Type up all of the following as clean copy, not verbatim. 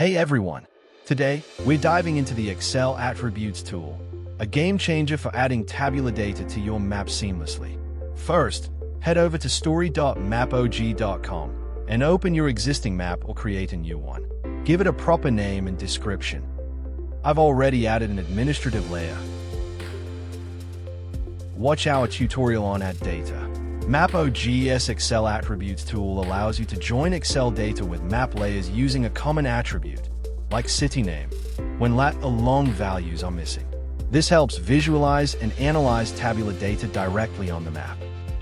Hey everyone! Today, we're diving into the Excel Attributes Tool, a game changer for adding tabular data to your map seamlessly. First, head over to story.mapog.com and open your existing map or create a new one. Give it a proper name and description. I've already added an administrative layer. Watch our tutorial on Add Data. MAPOG Excel Attributes Tool allows you to join Excel data with map layers using a common attribute, like city name, when lat or long values are missing. This helps visualize and analyze tabular data directly on the map.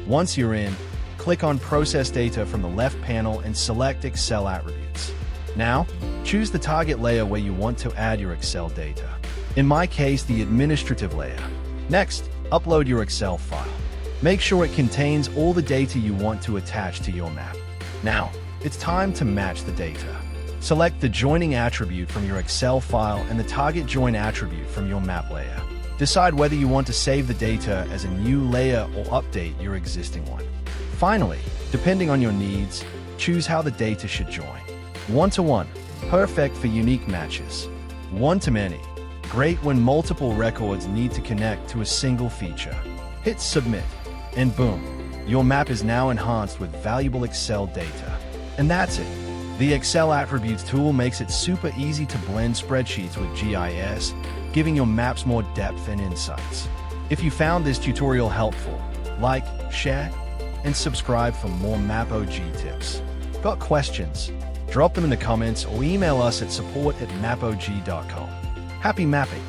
Once you're in, click on Process Data from the left panel and select Excel Attributes. Now, choose the target layer where you want to add your Excel data. In my case, the administrative layer. Next, upload your Excel file. Make sure it contains all the data you want to attach to your map. Now, it's time to match the data. Select the joining attribute from your Excel file and the target join attribute from your map layer. Decide whether you want to save the data as a new layer or update your existing one. Finally, depending on your needs, choose how the data should join. One-to-one, perfect for unique matches. One-to-many, great when multiple records need to connect to a single feature. Hit Submit. And boom, your map is now enhanced with valuable Excel data. And that's it. The Excel Attributes tool makes it super easy to blend spreadsheets with GIS, giving your maps more depth and insights. If you found this tutorial helpful, like, share, and subscribe for more MAPOG tips. Got questions? Drop them in the comments or email us at support@mapog.com. Happy mapping!